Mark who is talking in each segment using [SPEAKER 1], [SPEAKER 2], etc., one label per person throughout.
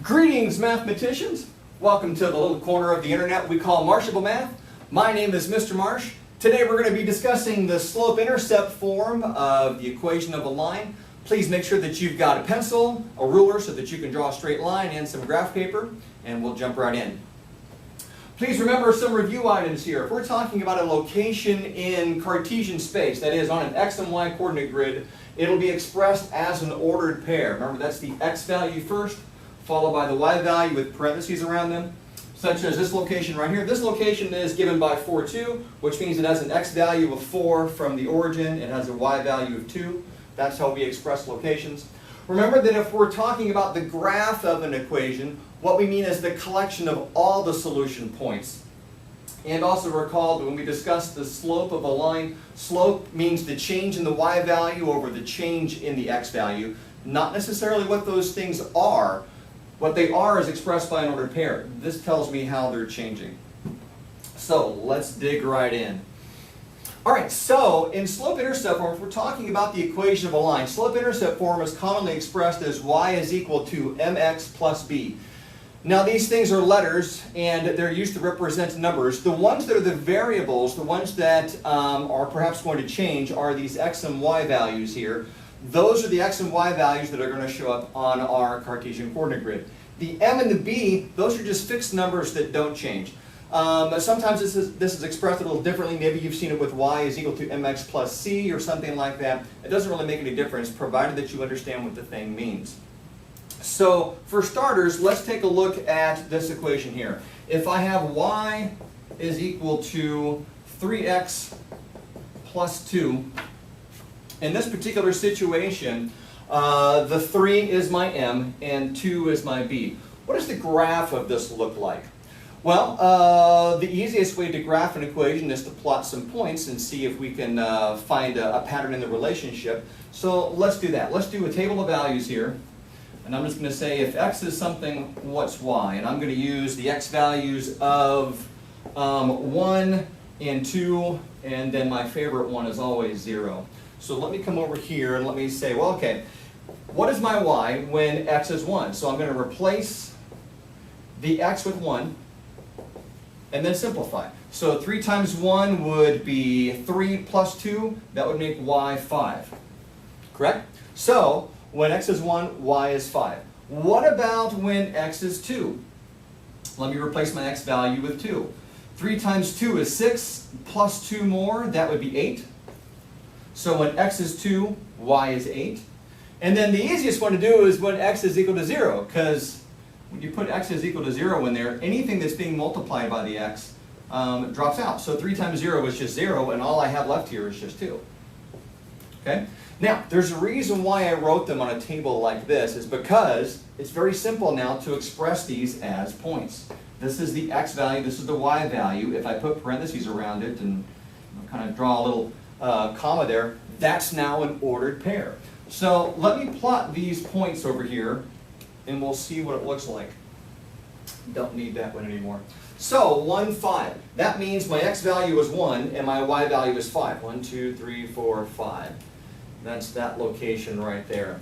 [SPEAKER 1] Greetings, mathematicians. Welcome to the little corner of the internet we call Marshable Math. My name is Mr. Marsh. Today we're going to be discussing the slope-intercept form of the equation of a line. Please make sure that you've got a pencil, a ruler so that you can draw a straight line, and some graph paper, and we'll jump right in. Please remember some review items here. If we're talking about a location in Cartesian space, that is on an x and y coordinate grid, it'll be expressed as an ordered pair. Remember, that's the x value first, followed by the y value with parentheses around them, such as this location right here. This location is given by 4, 2, which means it has an x value of 4 from the origin. It has a y value of 2. That's how we express locations. Remember that if we're talking about the graph of an equation, what we mean is the collection of all the solution points. And also recall that when we discussed the slope of a line, slope means the change in the y value over the change in the x value, not necessarily what those things are. What they are is expressed by an ordered pair. This tells me how they're changing. So let's dig right in. Alright, so in slope-intercept form, if we're talking about the equation of a line, slope-intercept form is commonly expressed as y is equal to mx plus b. Now these things are letters and they're used to represent numbers. The ones that are the variables, the ones that are perhaps going to change, are these x and y values here. Those are the x and y values that are going to show up on our Cartesian coordinate grid. The m and the b, those are just fixed numbers that don't change. Sometimes this is expressed a little differently. Maybe you've seen it with y is equal to mx plus c or something like that. It doesn't really make any difference, provided that you understand what the thing means. So for starters, let's take a look at this equation here. If I have y is equal to 3x plus 2, in this particular situation, the 3 is my m and 2 is my b. What does the graph of this look like? Well, the easiest way to graph an equation is to plot some points and see if we can find a pattern in the relationship. So let's do that. Let's do a table of values here. And I'm just going to say if x is something, what's y? And I'm going to use the x values of 1 and 2, and then my favorite one is always 0. So let me come over here and let me say, well, okay, what is my y when x is 1? So I'm going to replace the x with 1 and then simplify. So 3 times 1 would be 3 plus 2. That would make y 5. Correct? So when x is 1, y is 5. What about when x is 2? Let me replace my x value with 2. 3 times 2 is 6, plus 2 more, that would be 8. So when x is 2, y is 8. And then the easiest one to do is when x is equal to 0, because when you put x is equal to 0 in there, anything that's being multiplied by the x drops out. So 3 times 0 is just 0, and all I have left here is just 2. Okay? Now, there's a reason why I wrote them on a table like this, is because it's very simple now to express these as points. This is the x value, this is the y value. If I put parentheses around it and kind of draw a little comma there, that's now an ordered pair. So let me plot these points over here and we'll see what it looks like. Don't need that one anymore. So 1, 5. That means my x value is 1 and my y value is 5. 1, 2, 3, 4, 5. That's that location right there.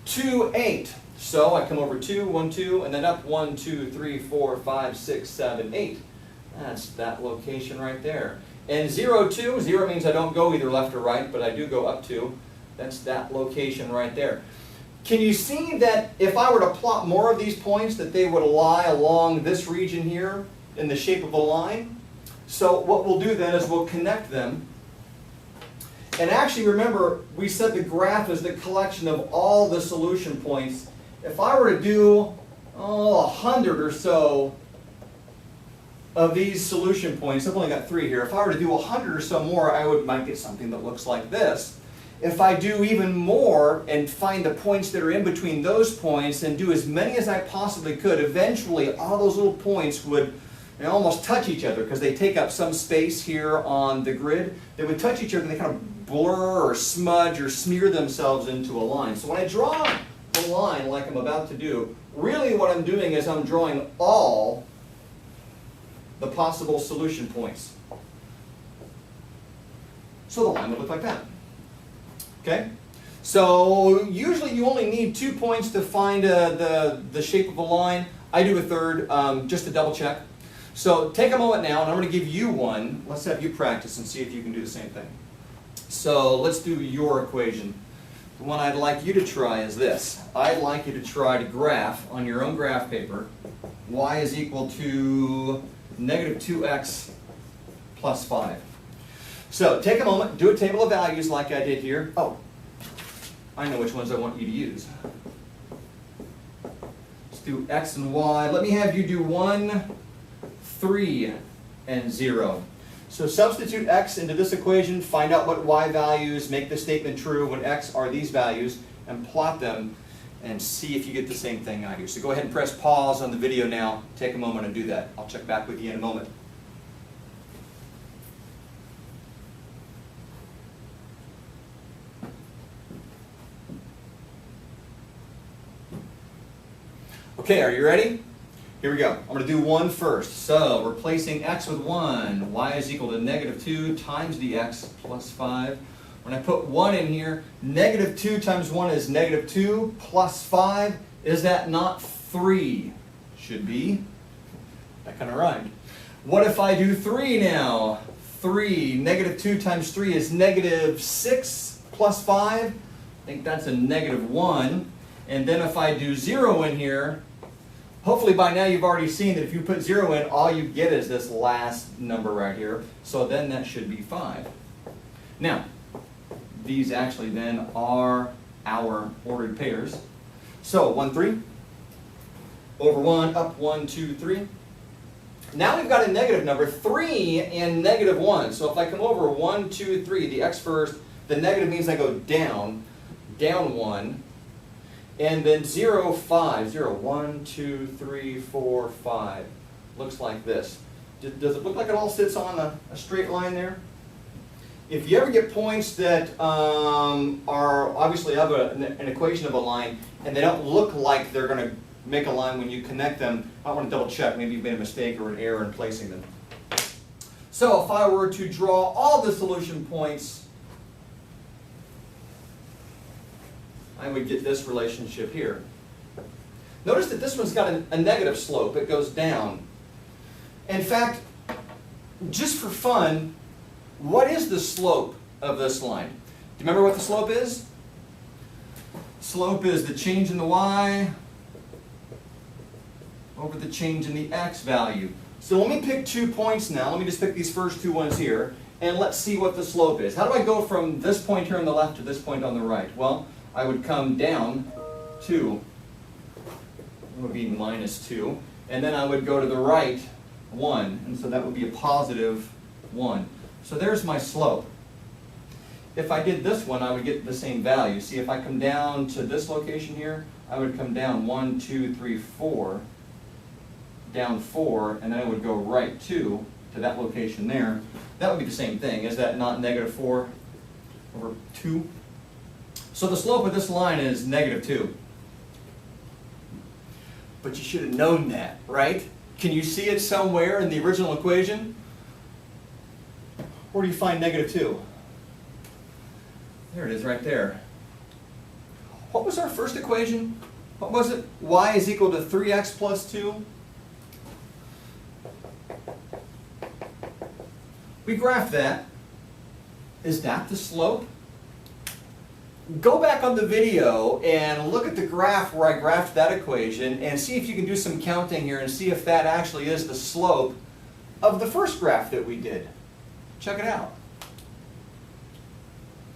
[SPEAKER 1] 2, 8. So I come over 2, 1, 2, and then up 1, 2, 3, 4, 5, 6, 7, 8. That's that location right there. And 0, 2, 0 means I don't go either left or right, but I do go up 2. That's that location right there. Can you see that if I were to plot more of these points, that they would lie along this region here in the shape of a line? So what we'll do then is we'll connect them. And actually remember, we said the graph is the collection of all the solution points. If I were to do 100 or so of these solution points, I've only got 3 here. If I were to do 100 or so more, I might get something that looks like this. If I do even more and find the points that are in between those points and do as many as I possibly could, eventually all those little points would almost touch each other because they take up some space here on the grid. They would touch each other and they kind of blur or smudge or smear themselves into a line. So when I draw the line like I'm about to do, really what I'm doing is I'm drawing all the possible solution points. So the line would look like that. Okay? So usually you only need 2 points to find the shape of a line. I do a third just to double check. So take a moment now, and I'm going to give you one. Let's have you practice and see if you can do the same thing. So let's do your equation. The one I'd like you to try is this. I'd like you to try to graph on your own graph paper y is equal to negative 2x plus 5. So take a moment, do a table of values like I did here. Oh, I know which ones I want you to use. Let's do x and y. Let me have you do 1, 3, and 0. So substitute x into this equation, find out what y values make the statement true when x are these values, and plot them and see if you get the same thing I do. So go ahead and press pause on the video now. Take a moment and do that. I'll check back with you in a moment. Okay, are you ready? Here we go. I'm going to do 1 first. So replacing x with 1, y is equal to negative 2 times the x plus 5. When I put 1 in here, negative 2 times 1 is negative 2 plus 5. Is that not 3? Should be. That kind of rhymed. What if I do 3 now? 3, negative 2 times 3 is negative 6 plus 5. I think that's a negative 1. And then if I do 0 in here, hopefully by now you've already seen that if you put 0 in, all you get is this last number right here. So then that should be 5. Now, these actually then are our ordered pairs. So 1, 3, over 1, up 1, 2, 3. Now we've got a negative number, 3 and negative 1. So if I come over 1, 2, 3, the x first, the negative means I go down, down 1. And then 0, 5, 0, 1, 2, 3, 4, 5. Looks like this. Does it look like it all sits on a straight line there? If you ever get points that are obviously of an equation of a line, and they don't look like they're going to make a line when you connect them, I want to double check. Maybe you've made a mistake or an error in placing them. So if I were to draw all the solution points, I would get this relationship here. Notice that this one's got a negative slope. It goes down. In fact, just for fun, what is the slope of this line? Do you remember what the slope is? Slope is the change in the y over the change in the x value. So let me pick 2 points now. Let me just pick these first 2 ones here, and let's see what the slope is. How do I go from this point here on the left to this point on the right? Well, I would come down 2. It would be minus 2. And then I would go to the right 1. And so that would be a positive 1. So there's my slope. If I did this one, I would get the same value. See, if I come down to this location here, I would come down 1, 2, 3, 4, down 4, and then I would go right 2 to that location there. That would be the same thing. Is that not negative 4 over 2? So the slope of this line is negative 2. But you should have known that, right? Can you see it somewhere in the original equation? Where do you find negative 2? There it is right there. What was our first equation? What was it? Y is equal to 3x plus 2. We graphed that. Is that the slope? Go back on the video and look at the graph where I graphed that equation and see if you can do some counting here and see if that actually is the slope of the first graph that we did. Check it out.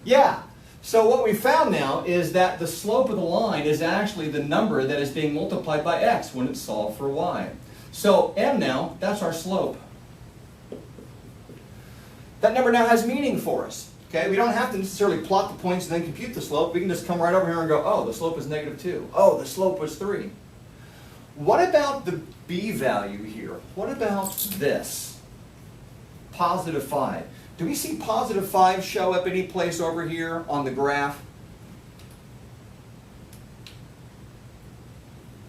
[SPEAKER 1] Yeah. So what we found now is that the slope of the line is actually the number that is being multiplied by x when it's solved for y. So m now, that's our slope. That number now has meaning for us. Okay, we don't have to necessarily plot the points and then compute the slope. We can just come right over here and go, oh, the slope is negative 2. Oh, the slope was 3. What about the b value here? What about this? Positive 5. Do we see positive 5 show up any place over here on the graph?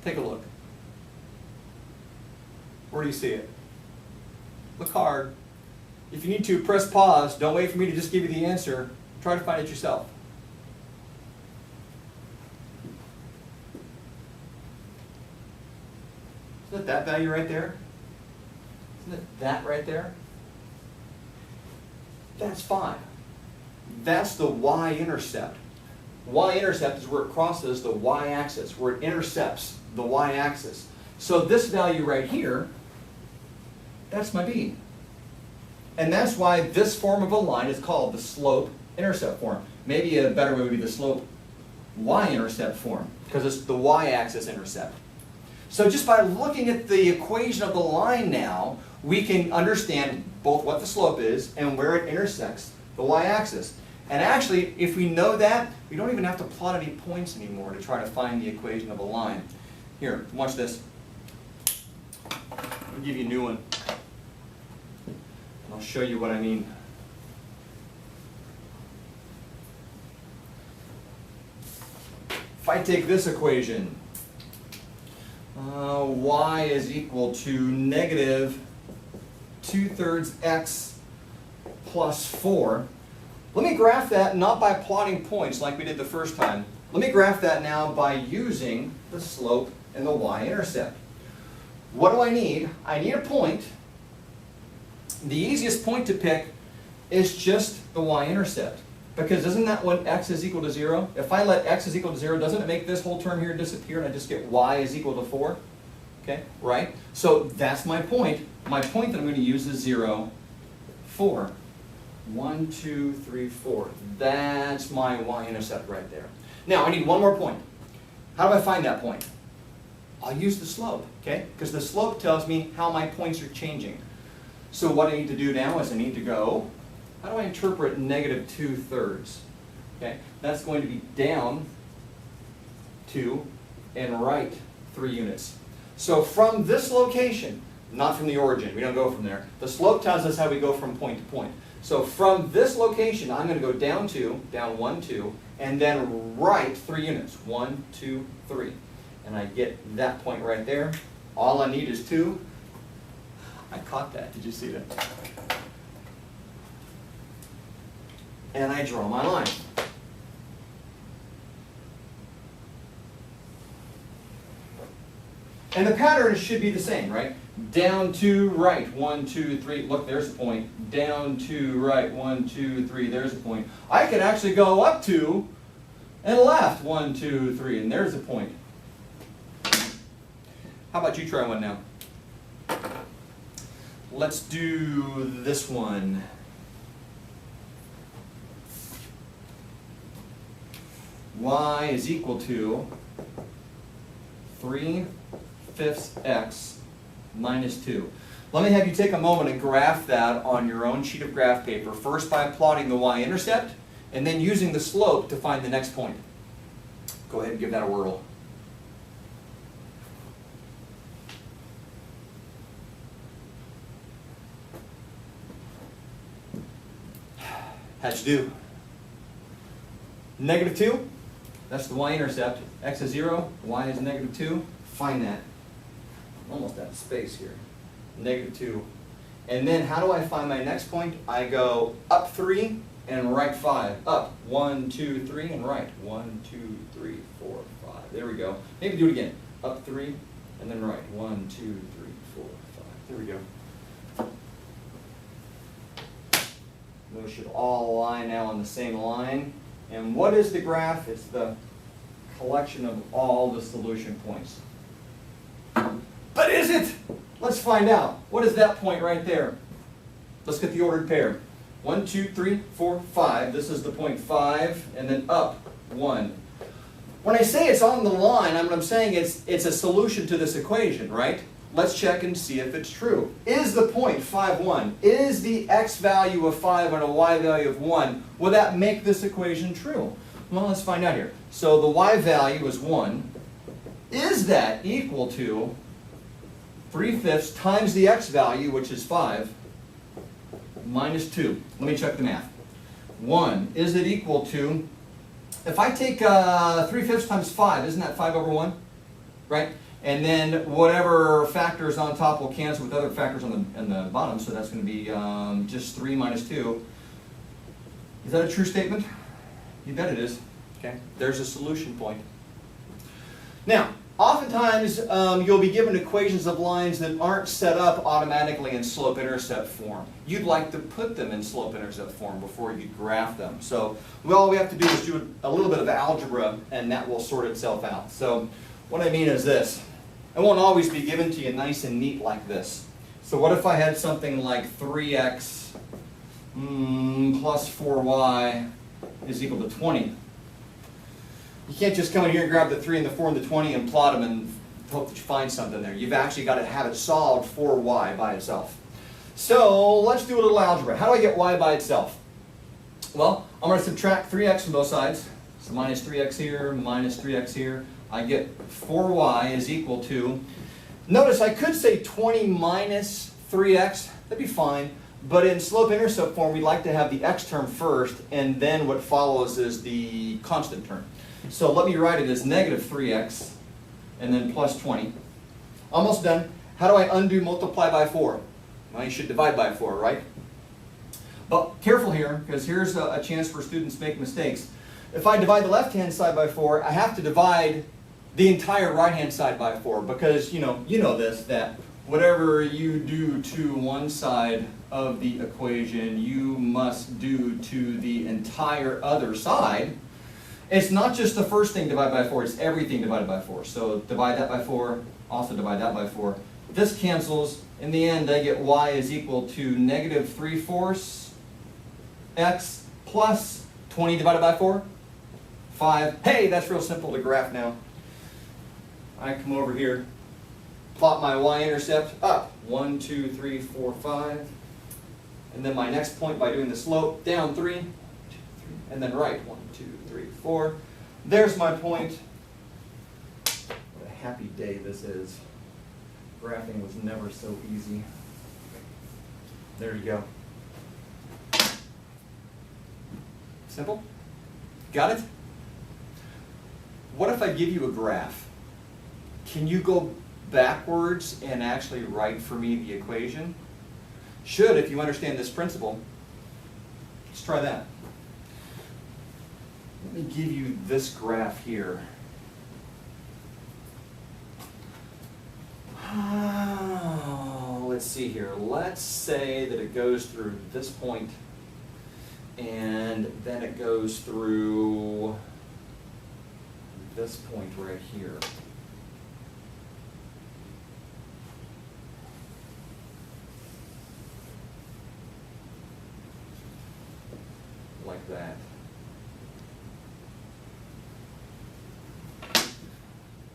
[SPEAKER 1] Take a look. Where do you see it? Look hard. If you need to, press pause. Don't wait for me to just give you the answer. Try to find it yourself. Isn't it that value right there? Isn't it that right there? That's 5. That's the y-intercept. Y-intercept is where it crosses the y-axis, where it intercepts the y-axis. So this value right here, that's my b. And that's why this form of a line is called the slope-intercept form. Maybe a better way would be the slope-y-intercept form, because it's the y-axis intercept. So just by looking at the equation of the line now, we can understand both what the slope is and where it intersects the y-axis. And actually, if we know that, we don't even have to plot any points anymore to try to find the equation of a line. Here, watch this. I'll give you a new one. I'll show you what I mean. If I take this equation, y is equal to negative 2/3 x plus 4. Let me graph that not by plotting points like we did the first time. Let me graph that now by using the slope and the y-intercept. What do I need? I need a point. The easiest point to pick is just the y-intercept. Because isn't that when x is equal to 0? If I let x is equal to 0, doesn't it make this whole term here disappear and I just get y is equal to 4? Okay, right? So that's my point. My point that I'm going to use is 0, 4. 1, 2, 3, 4. That's my y-intercept right there. Now I need one more point. How do I find that point? I'll use the slope, okay? Because the slope tells me how my points are changing. So what I need to do now is I need to go, how do I interpret negative 2/3? Okay, that's going to be down 2 and right 3 units. So from this location, not from the origin, we don't go from there. The slope tells us how we go from point to point. So from this location, I'm going to go down 2, down 1, 2, and then right 3 units. 1, 2, 3. And I get that point right there. All I need is 2. I caught that. Did you see that? And I draw my line. And the pattern should be the same, right? Down 2, right, 1, 2, 3. Look, there's a point. Down 2, right, 1, 2, 3. There's a point. I could actually go up 2 and left, 1, 2, 3, and there's a point. How about you try one now? Let's do this one. Y is equal to 3/5 x minus 2. Let me have you take a moment and graph that on your own sheet of graph paper, first by plotting the y-intercept, and then using the slope to find the next point. Go ahead and give that a whirl. How'd you do? Negative 2, that's the y-intercept. X is 0, y is negative 2. Find that. I'm almost out of space here. Negative 2. And then how do I find my next point? I go up 3 and right 5. Up 1, 2, 3 and right. 1, 2, 3, 4, 5. There we go. Maybe do it again. Up 3 and then right. 1, 2, 3, 4, 5. There we go. Those should all lie now on the same line. And what is the graph? It's the collection of all the solution points. But is it? Let's find out. What is that point right there? Let's get the ordered pair. 1, 2, 3, 4, 5. This is the point 5, and then up 1. When I say it's on the line, I'm saying it's a solution to this equation, right? Let's check and see if it's true. Is the point 5, 1? Is the x value of 5 and a y value of 1, will that make this equation true? Well, let's find out here. So the y value is 1. Is that equal to 3/5 times the x value, which is 5, minus 2? Let me check the math. 1, is it equal to, if I take 3/5 times 5, isn't that 5 over 1? Right? And then whatever factors on top will cancel with other factors on the bottom, so that's going to be just 3 minus 2. Is that a true statement? You bet it is. Okay. There's a solution point. Now, Oftentimes, you'll be given equations of lines that aren't set up automatically in slope-intercept form. You'd like to put them in slope-intercept form before you graph them. So all we have to do is do a little bit of algebra, and that will sort itself out. So what I mean is this. It won't always be given to you nice and neat like this. So what if I had something like 3x plus 4y is equal to 20? You can't just come in here and grab the 3 and the 4 and the 20 and plot them and hope that you find something there. You've actually got to have it solved for y by itself. So let's do a little algebra. How do I get y by itself? Well, I'm going to subtract 3x from both sides. So minus 3x here, minus 3x here. I get 4y is equal to, notice I could say 20 minus 3x. That'd be fine. But in slope-intercept form, we like to have the x term first, and then what follows is the constant term. So let me write it as negative 3x, and then plus 20. Almost done. How do I undo multiply by 4? Well, you should divide by 4, right? But careful here, because here's a chance for students to make mistakes. If I divide the left-hand side by 4, I have to divide the entire right-hand side by 4, because you know this, that whatever you do to one side of the equation, you must do to the entire other side. It's not just the first thing divided by 4, it's everything divided by 4. So divide that by 4, also divide that by 4. This cancels. In the end, I get y is equal to negative 3/4 x plus 20 divided by 4, 5. Hey, that's real simple to graph now. I come over here, plot my y-intercept up. 1, 2, 3, 4, 5. And then my next point by doing the slope, down 3, 2, 3, and then right, 1, 2, 3, 4. There's my point. What a happy day this is. Graphing was never so easy. There you go. Simple? Got it? What if I give you a graph? Can you go backwards and actually write for me the equation? Should, if you understand this principle. Let's try that. Let me give you this graph here. Let's see here. Let's say that it goes through this point, and then it goes through this point right here. Like that.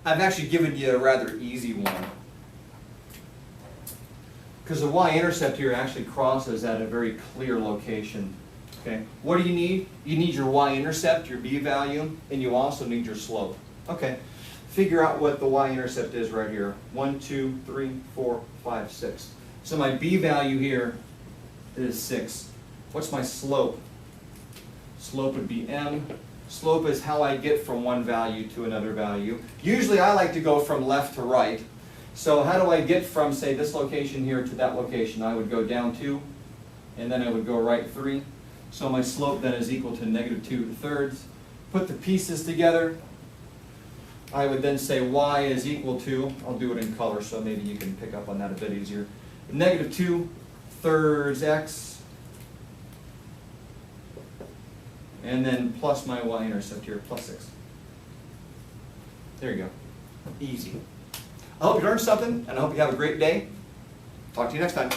[SPEAKER 1] I've actually given you a rather easy one, because the y-intercept here actually crosses at a very clear location. Okay, what do you need? You need your y-intercept, your b value, and you also need your slope. Okay, figure out what the y-intercept is right here. 1, 2, 3, 4, 5, 6. So my b value here is 6. What's my slope? Slope would be m. Slope is how I get from one value to another value. Usually I like to go from left to right. So how do I get from, say, this location here to that location? I would go down 2, and then I would go right 3. So my slope then is equal to negative 2/3. Put the pieces together. I would then say y is equal to, I'll do it in color so maybe you can pick up on that a bit easier, negative 2/3 x, and then plus my y-intercept here, plus 6. There you go. Easy. I hope you learned something, and I hope you have a great day. Talk to you next time.